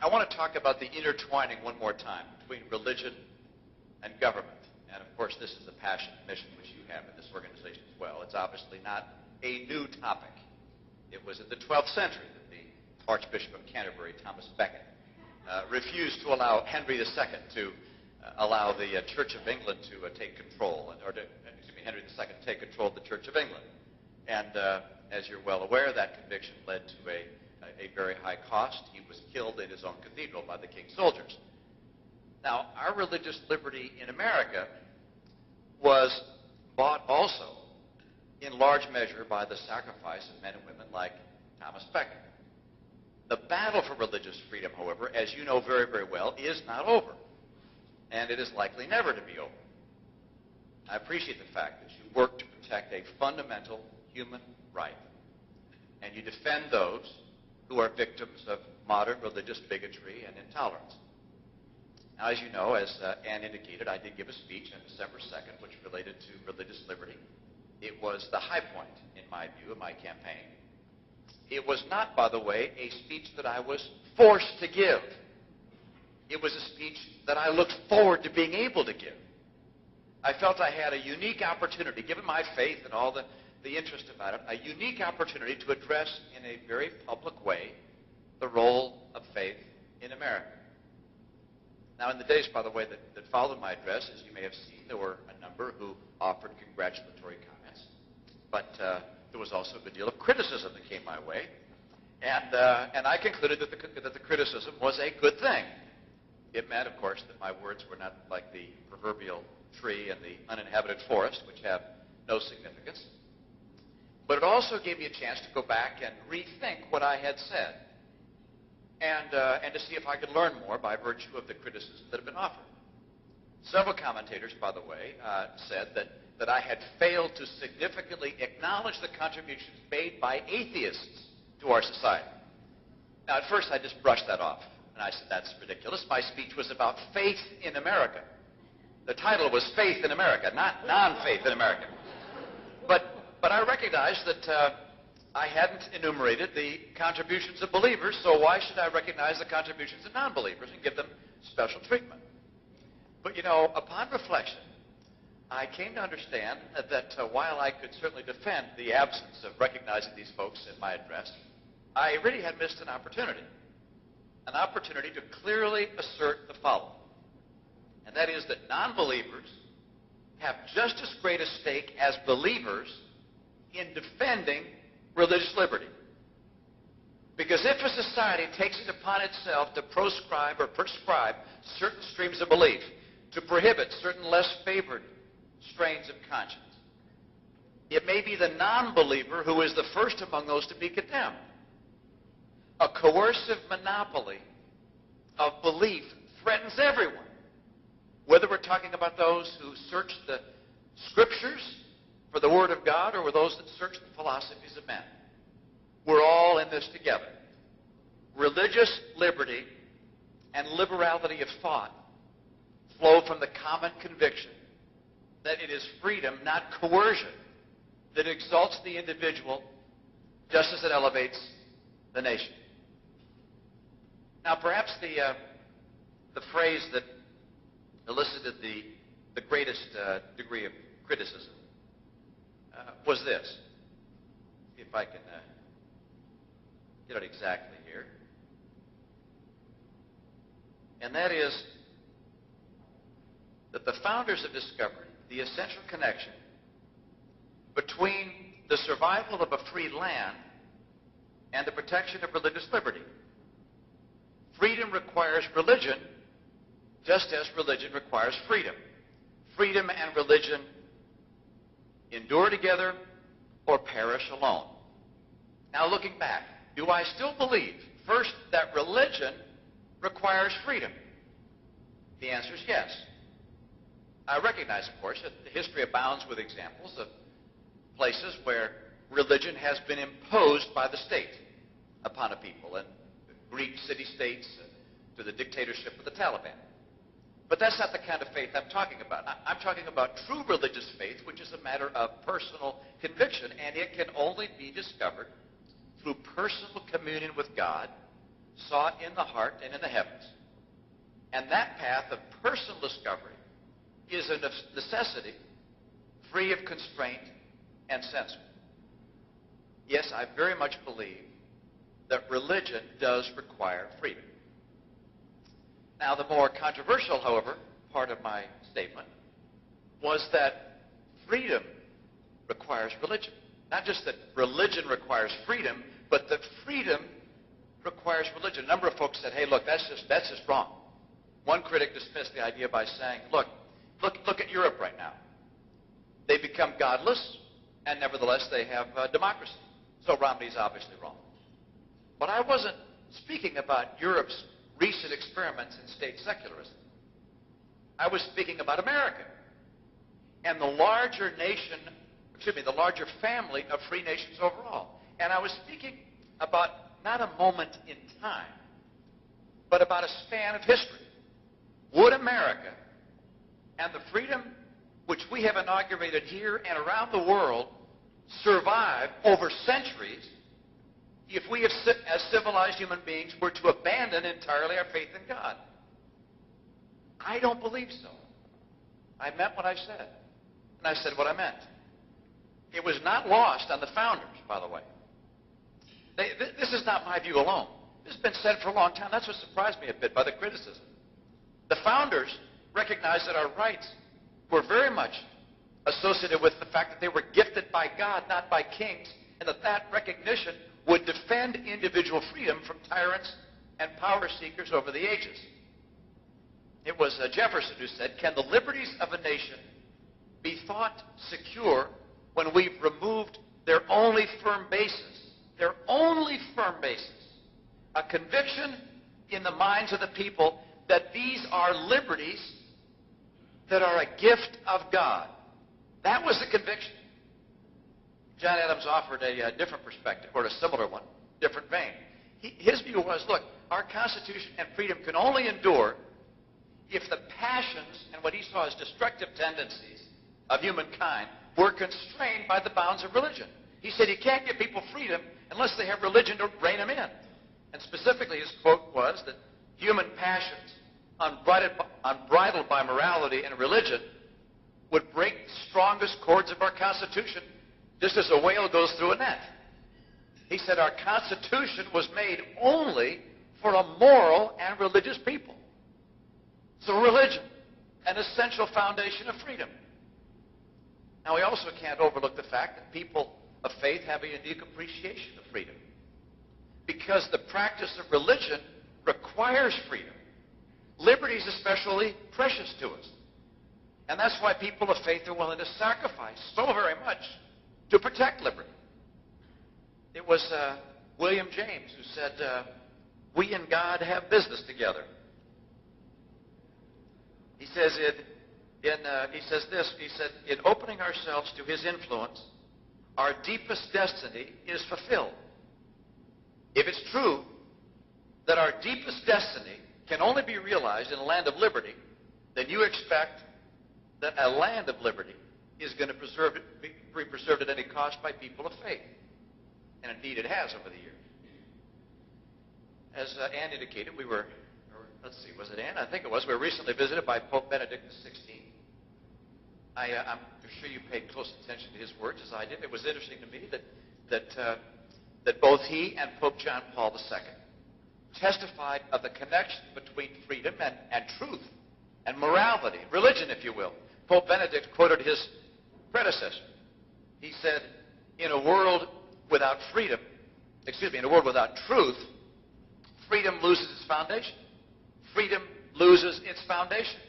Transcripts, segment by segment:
I want to talk about the intertwining one more time between religion and government. And of course, this is the passion and mission which you have in this organization as well. It's obviously not a new topic. It was in the 12th century that the Archbishop of Canterbury, Thomas Becket, refused to allow Henry II to allow the Church of England to take control, Henry II to take control of the Church of England. And as you're well aware, that conviction led to a very high cost. He was killed in his own cathedral by the king's soldiers. Now, our religious liberty in America was bought also in large measure by the sacrifice of men and women like Thomas Becket. The battle for religious freedom, however, as you know very, very well, is not over. And it is likely never to be over. I appreciate the fact that you work to protect a fundamental human right, and you defend those who are victims of modern religious bigotry and intolerance. Now, as you know, as Ann indicated, I did give a speech on December 2nd, which related to religious liberty. It was the high point, in my view, of my campaign. It was not, by the way, a speech that I was forced to give. It was a speech that I looked forward to being able to give. I felt I had a unique opportunity, given my faith and all the interest about it, a unique opportunity to address in a very public way the role of faith in America. Now, in the days, by the way, that followed my address, as you may have seen, there were a number who offered congratulatory comments, but there was also a good deal of criticism that came my way, and I concluded that the criticism was a good thing. It meant, of course, that my words were not like the proverbial tree in the uninhabited forest, which have no significance. But it also gave me a chance to go back and rethink what I had said, and to see if I could learn more by virtue of the criticism that had been offered. Several commentators, by the way, said that I had failed to significantly acknowledge the contributions made by atheists to our society. Now, at first, I just brushed that off, and I said, that's ridiculous. My speech was about faith in America. The title was Faith in America, not non-faith in America. But I recognized that I hadn't enumerated the contributions of believers, so why should I recognize the contributions of non-believers and give them special treatment? But, you know, upon reflection, I came to understand that while I could certainly defend the absence of recognizing these folks in my address, I really had missed an opportunity to clearly assert the following. And that is that non-believers have just as great a stake as believers in defending religious liberty. Because if a society takes it upon itself to proscribe or prescribe certain streams of belief, to prohibit certain less favored strains of conscience, it may be the non-believer who is the first among those to be condemned. A coercive monopoly of belief threatens everyone, whether we're talking about those who search the Scriptures for the Word of God or those that search the philosophies of men. We're all in this together. Religious liberty and liberality of thought flow from the common conviction that it is freedom, not coercion, that exalts the individual just as it elevates the nation. Now, perhaps the phrase that elicited the greatest degree of criticism was this. If I can get it exactly here. And that is that the founders have discovered the essential connection between the survival of a free land and the protection of religious liberty. Freedom requires religion just as religion requires freedom. Freedom and religion endure together or perish alone. Now, looking back, do I still believe, first, that religion requires freedom? The answer is yes. I recognize, of course, that history abounds with examples of places where religion has been imposed by the state upon a people, and Greek city-states to the dictatorship of the Taliban. But that's not the kind of faith I'm talking about. I'm talking about true religious faith, which is a matter of personal conviction, and it can only be discovered through personal communion with God, sought in the heart and in the heavens. And that path of personal discovery is a necessity free of constraint and censor. Yes, I very much believe that religion does require freedom. Now, the more controversial, however, part of my statement was that freedom requires religion. Not just that religion requires freedom, but that freedom requires religion. A number of folks said, hey, look, that's just wrong. One critic dismissed the idea by saying, look at Europe right now. They become godless, and nevertheless they have democracy. So Romney's obviously wrong. But I wasn't speaking about Europe's recent experiments in state secularism. I was speaking about America and the larger family of free nations overall. And I was speaking about not a moment in time, but about a span of history. Would America and the freedom which we have inaugurated here and around the world survive over centuries if we, as civilized human beings, were to abandon entirely our faith in God? I don't believe so. I meant what I said, and I said what I meant. It was not lost on the founders, by the way. This is not my view alone. This has been said for a long time. That's what surprised me a bit by the criticism. The founders recognized that our rights were very much associated with the fact that they were gifted by God, not by kings, and that recognition would defend individual freedom from tyrants and power seekers over the ages. It was Jefferson who said, can the liberties of a nation be thought secure when we've removed their only firm basis? Their only firm basis. A conviction in the minds of the people that these are liberties that are a gift of God. That was the conviction. John Adams offered a different perspective, or a similar one, different vein. His view was, look, our Constitution and freedom can only endure if the passions and what he saw as destructive tendencies of humankind were constrained by the bounds of religion. He said you can't give people freedom unless they have religion to rein them in. And specifically, his quote was that human passions, unbridled by morality and religion, would break the strongest cords of our Constitution just as a whale goes through a net. He said our Constitution was made only for a moral and religious people. So religion, an essential foundation of freedom. Now, we also can't overlook the fact that people of faith have a unique appreciation of freedom, because the practice of religion requires freedom. Liberty is especially precious to us. And that's why people of faith are willing to sacrifice so very much to protect liberty. It was William James who said, we and God have business together. He says in opening ourselves to his influence, our deepest destiny is fulfilled. If it's true that our deepest destiny can only be realized in a land of liberty, then you expect that a land of liberty is going to be preserved at any cost by people of faith. And indeed it has over the years. As Ann indicated, was it Ann? I think it was. We were recently visited by Pope Benedict XVI. I'm sure you paid close attention to his words as I did. It was interesting to me that both he and Pope John Paul II testified of the connection between freedom and truth and morality, religion, if you will. Pope Benedict quoted his predecessor. He said, in a world without truth, freedom loses its foundation. Freedom loses its foundation.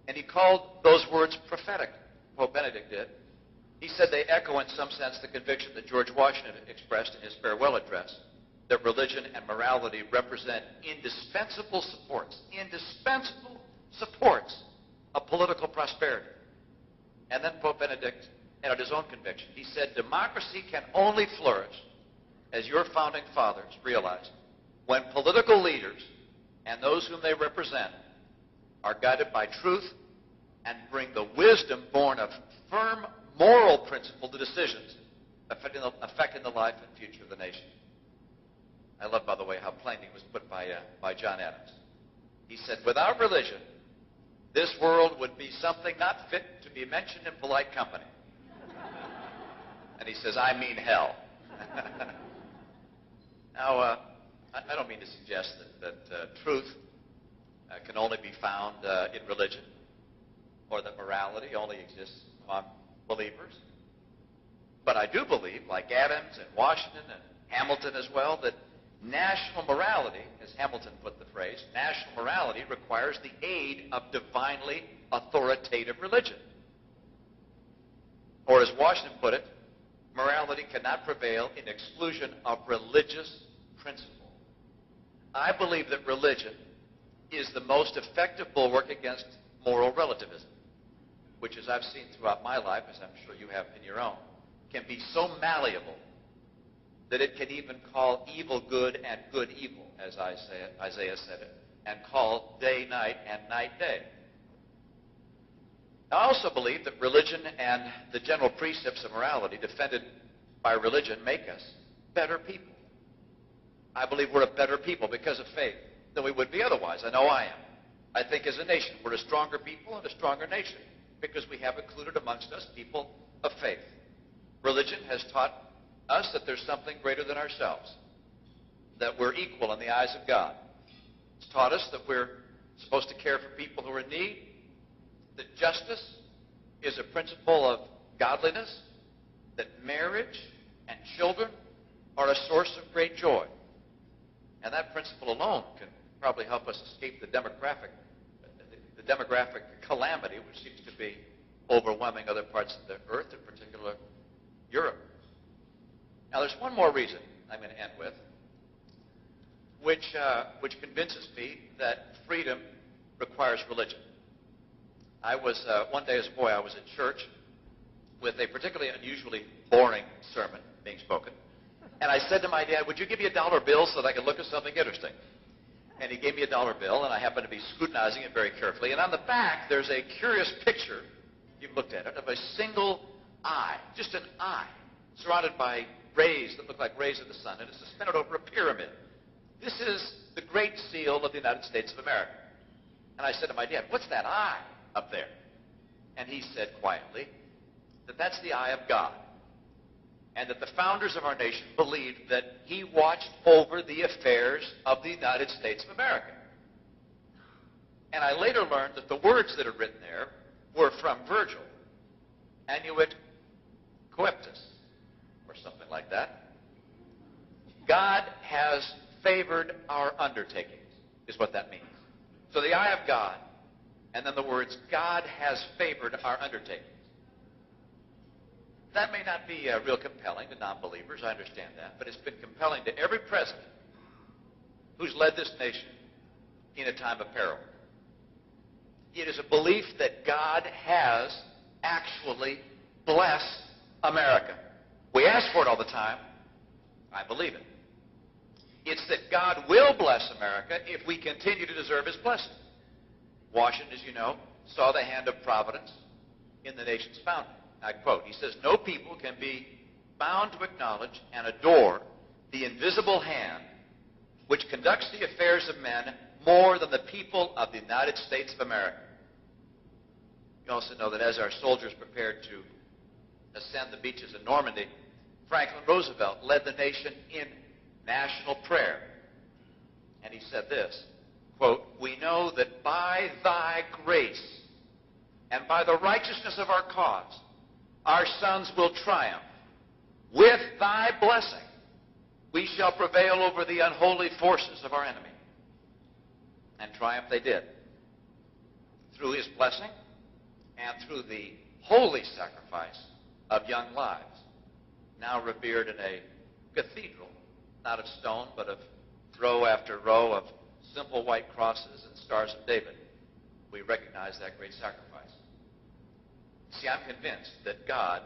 And he called those words prophetic, Pope Benedict did. He said they echo in some sense the conviction that George Washington expressed in his farewell address, that religion and morality represent indispensable supports of political prosperity. And then Pope Benedict added his own conviction. He said, democracy can only flourish, as your founding fathers realized, when political leaders and those whom they represent are guided by truth and bring the wisdom born of firm moral principle to decisions affecting the life and future of the nation. I love, by the way, how plainly it was put by John Adams. He said, without religion, this world would be something not fit to be mentioned in polite company. And he says, I mean hell. Now, I don't mean to suggest that truth can only be found in religion, or that morality only exists among believers. But I do believe, like Adams and Washington and Hamilton as well, that national morality, as Hamilton put the phrase, national morality requires the aid of divinely authoritative religion. Or as Washington put it, morality cannot prevail in exclusion of religious principle. I believe that religion is the most effective bulwark against moral relativism, which, as I've seen throughout my life, as I'm sure you have in your own, can be so malleable that it can even call evil good and good evil, as Isaiah said it, and call day night and night day. I also believe that religion and the general precepts of morality defended by religion make us better people. I believe we're a better people because of faith than we would be otherwise. I know I am. I think as a nation, we're a stronger people and a stronger nation because we have included amongst us people of faith. Religion has taught us that there's something greater than ourselves, that we're equal in the eyes of God. It's taught us that we're supposed to care for people who are in need, that justice is a principle of godliness, that marriage and children are a source of great joy. And that principle alone can probably help us escape the demographic calamity which seems to be overwhelming other parts of the earth, in particular Europe. Now, there's one more reason I'm going to end with, which convinces me that freedom requires religion. I was, one day as a boy, I was at church with a particularly unusually boring sermon being spoken. And I said to my dad, would you give me a dollar bill so that I could look at something interesting? And he gave me a dollar bill, and I happened to be scrutinizing it very carefully. And on the back, there's a curious picture, you've looked at it, of a single eye, just an eye, surrounded by rays that look like rays of the sun, and it's suspended over a pyramid. This is the Great Seal of the United States of America. And I said to my dad, what's that eye up there? And he said quietly that that's the eye of God, and that the founders of our nation believed that he watched over the affairs of the United States of America. And I later learned that the words that are written there were from Virgil, annuit coeptus, or something like that. God has favored our undertakings, is what that means. So the eye of God, and then the words, God has favored our undertakings. That may not be real compelling to non-believers, I understand that, but it's been compelling to every president who's led this nation in a time of peril. It is a belief that God has actually blessed America. We ask for it all the time. I believe it. It's that God will bless America if we continue to deserve his blessing. Washington, as you know, saw the hand of providence in the nation's founding. I quote, he says, no people can be bound to acknowledge and adore the invisible hand which conducts the affairs of men more than the people of the United States of America. You also know that as our soldiers prepared to ascend the beaches of Normandy, Franklin Roosevelt led the nation in national prayer. And he said this, quote, we know that by thy grace and by the righteousness of our cause, our sons will triumph. With thy blessing, we shall prevail over the unholy forces of our enemy. And triumph they did. Through his blessing and through the holy sacrifice of young lives, now revered in a cathedral, not of stone, but of row after row of simple white crosses and stars of David. We recognize that great sacrifice. See, I'm convinced that God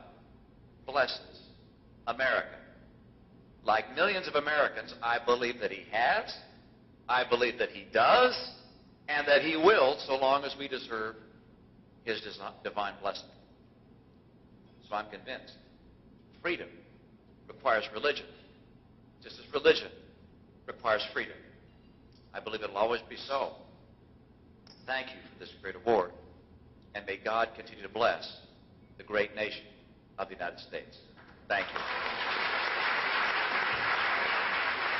blesses America. Like millions of Americans, I believe that he has, I believe that he does, and that he will, so long as we deserve his divine blessing. So I'm convinced freedom requires religion, just as religion requires freedom. I believe it'll always be so. Thank you for this great award, and may God continue to bless the great nation of the United States. Thank you.